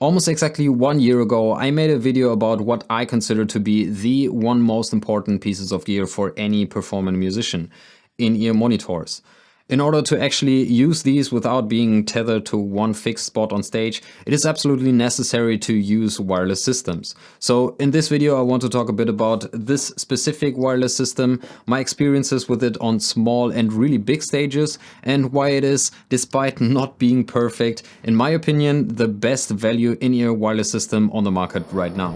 Almost exactly 1 year ago, I made a video about what I consider to be the one most important pieces of gear for any performing musician: in-ear monitors. In order to actually use these without being tethered to one fixed spot on stage, it is absolutely necessary to use wireless systems. So in this video I want to talk a bit about this specific wireless system, my experiences with it on small and really big stages, and why it is, despite not being perfect, in my opinion, the best value in-ear wireless system on the market right now.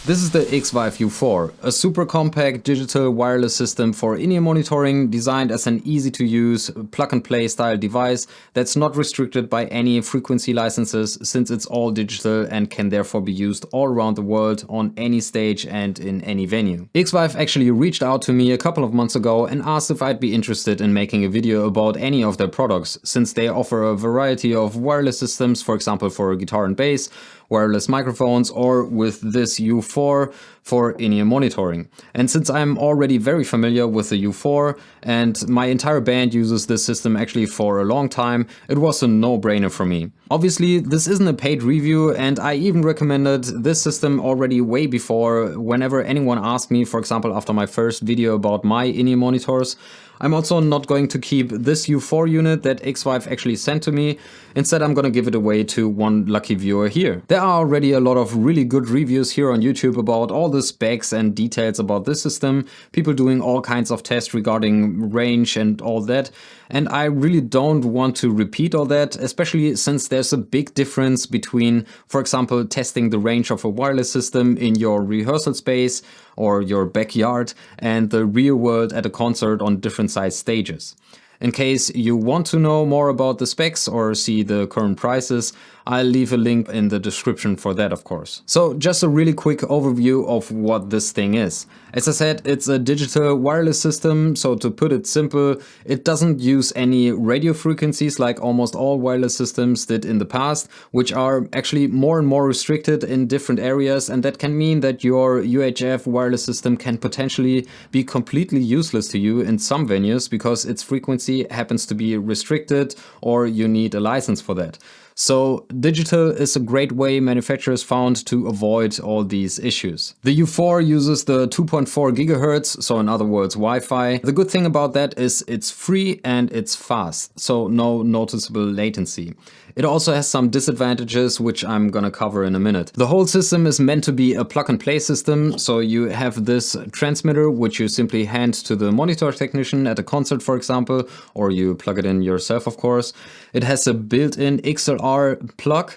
This is the XVive U4, a super compact digital wireless system for in-ear monitoring, designed as an easy-to-use, plug-and-play style device that's not restricted by any frequency licenses, since it's all digital and can therefore be used all around the world on any stage and in any venue. XVive actually reached out to me a couple of months ago and asked if I'd be interested in making a video about any of their products, since they offer a variety of wireless systems, for example for guitar and bass, wireless microphones, or with this U4 for in-ear monitoring. And since I'm already very familiar with the U4 and my entire band uses this system actually for a long time, it was a no-brainer for me. Obviously, this isn't a paid review, and I even recommended this system already way before, whenever anyone asked me, for example after my first video about my in-ear monitors. I'm also not going to keep this U4 unit that XVive actually sent to me. Instead, I'm gonna give it away to one lucky viewer here. There are already a lot of really good reviews here on YouTube about all the specs and details about this system, people doing all kinds of tests regarding range and all that. And I really don't want to repeat all that, especially since there's a big difference between, for example, testing the range of a wireless system in your rehearsal space or your backyard and the real world at a concert on different size stages. In case you want to know more about the specs or see the current prices, I'll leave a link in the description for that, of course. So just a really quick overview of what this thing is. As I said, it's a digital wireless system, so to put it simple, it doesn't use any radio frequencies like almost all wireless systems did in the past, which are actually more and more restricted in different areas, and that can mean that your UHF wireless system can potentially be completely useless to you in some venues because its frequency happens to be restricted or you need a license for that. So digital is a great way manufacturers found to avoid all these issues. The U4 uses the 2.4 GHz, so in other words Wi-Fi. The good thing about that is it's free and it's fast, so no noticeable latency. It also has some disadvantages, which I'm gonna cover in a minute. The whole system is meant to be a plug-and-play system, so you have this transmitter which you simply hand to the monitor technician at a concert, for example, or you plug it in yourself, of course. It has a built-in XLR plug,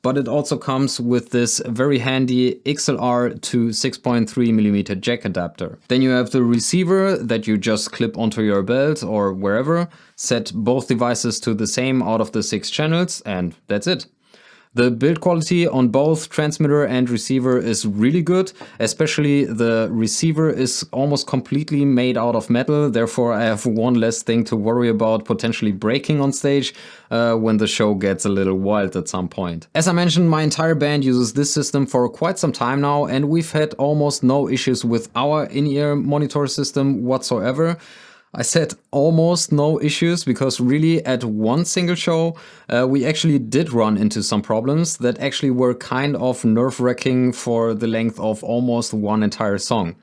but it also comes with this very handy XLR to 6.3mm jack adapter. Then you have the receiver that you just clip onto your belt or wherever, set both devices to the same out of the 6 channels, and that's it. The build quality on both transmitter and receiver is really good, especially the receiver is almost completely made out of metal, therefore I have one less thing to worry about potentially breaking on stage when the show gets a little wild at some point. As I mentioned, my entire band uses this system for quite some time now, and we've had almost no issues with our in-ear monitor system whatsoever. I said almost no issues because really at one single show we actually did run into some problems that actually were kind of nerve-wracking for the length of almost one entire song.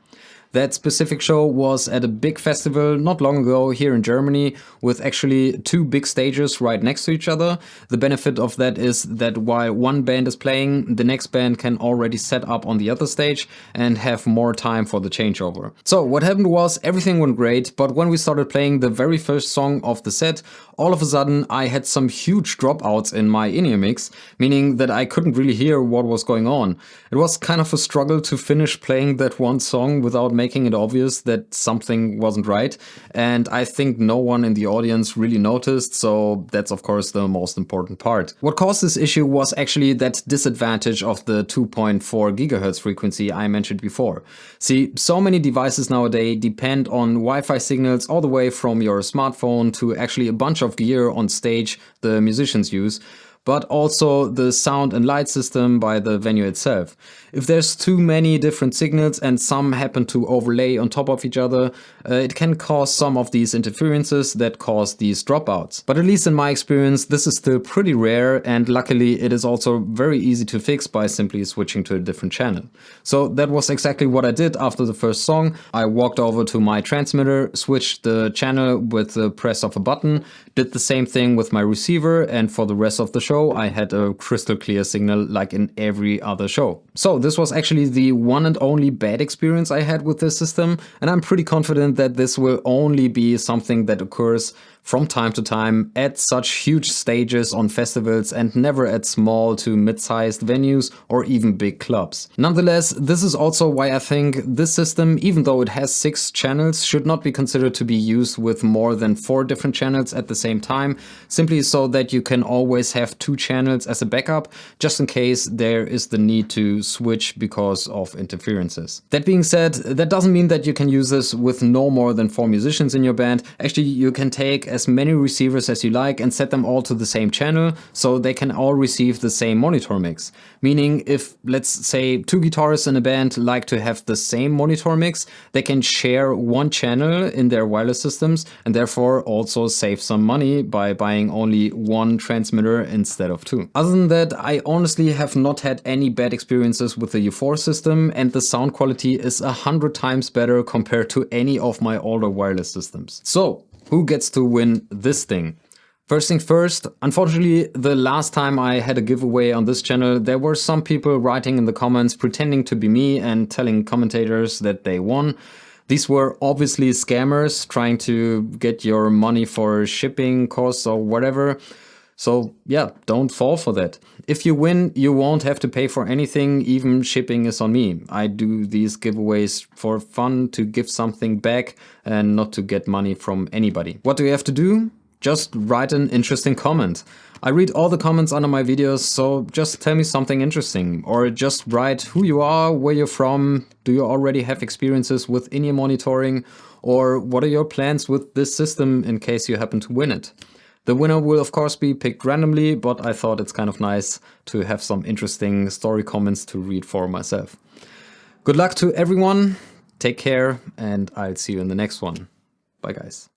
That specific show was at a big festival not long ago here in Germany with actually 2 big stages right next to each other. The benefit of that is that while one band is playing, the next band can already set up on the other stage and have more time for the changeover. So what happened was everything went great, but when we started playing the very first song of the set, all of a sudden I had some huge dropouts in my in-ear mix, meaning that I couldn't really hear what was going on. It was kind of a struggle to finish playing that one song without making it obvious that something wasn't right, and I think no one in the audience really noticed, so that's of course the most important part. What caused this issue was actually that disadvantage of the 2.4 GHz frequency I mentioned before. See, so many devices nowadays depend on Wi-Fi signals all the way from your smartphone to actually a bunch of gear on stage the musicians use. but also the sound and light system by the venue itself. If there's too many different signals and some happen to overlay on top of each other, it can cause some of these interferences that cause these dropouts. But at least in my experience, this is still pretty rare, and luckily it is also very easy to fix by simply switching to a different channel. So that was exactly what I did after the first song. I walked over to my transmitter, switched the channel with the press of a button, did the same thing with my receiver, and for the rest of the show I had a crystal clear signal like in every other show. So this was actually the one and only bad experience I had with this system, and I'm pretty confident that this will only be something that occurs from time to time at such huge stages on festivals and never at small to mid-sized venues or even big clubs. Nonetheless, this is also why I think this system, even though it has 6 channels, should not be considered to be used with more than 4 different channels at the same time, simply so that you can always have 2 channels as a backup, just in case there is the need to switch because of interferences. That being said, that doesn't mean that you can use this with no more than 4 musicians in your band. Actually, you can take as many receivers as you like and set them all to the same channel so they can all receive the same monitor mix. Meaning if, let's say, 2 guitarists in a band like to have the same monitor mix, they can share one channel in their wireless systems and therefore also save some money by buying only one transmitter instead of 2. Other than that, I honestly have not had any bad experiences with the U4 system, and the sound quality is 100 times better compared to any of my older wireless systems. So, who gets to win this thing? First thing first, unfortunately, the last time I had a giveaway on this channel, there were some people writing in the comments pretending to be me and telling commentators that they won. These were obviously scammers trying to get your money for shipping costs or whatever. So yeah, don't fall for that. If you win, you won't have to pay for anything, even shipping is on me. I do these giveaways for fun, to give something back and not to get money from anybody. What do you have to do? Just write an interesting comment. I read all the comments under my videos, so just tell me something interesting. Or just write who you are, where you're from, do you already have experiences with in-ear monitoring, or what are your plans with this system in case you happen to win it. The winner will of course be picked randomly, but I thought it's kind of nice to have some interesting story comments to read for myself. Good luck to everyone, take care, and I'll see you in the next one. Bye guys.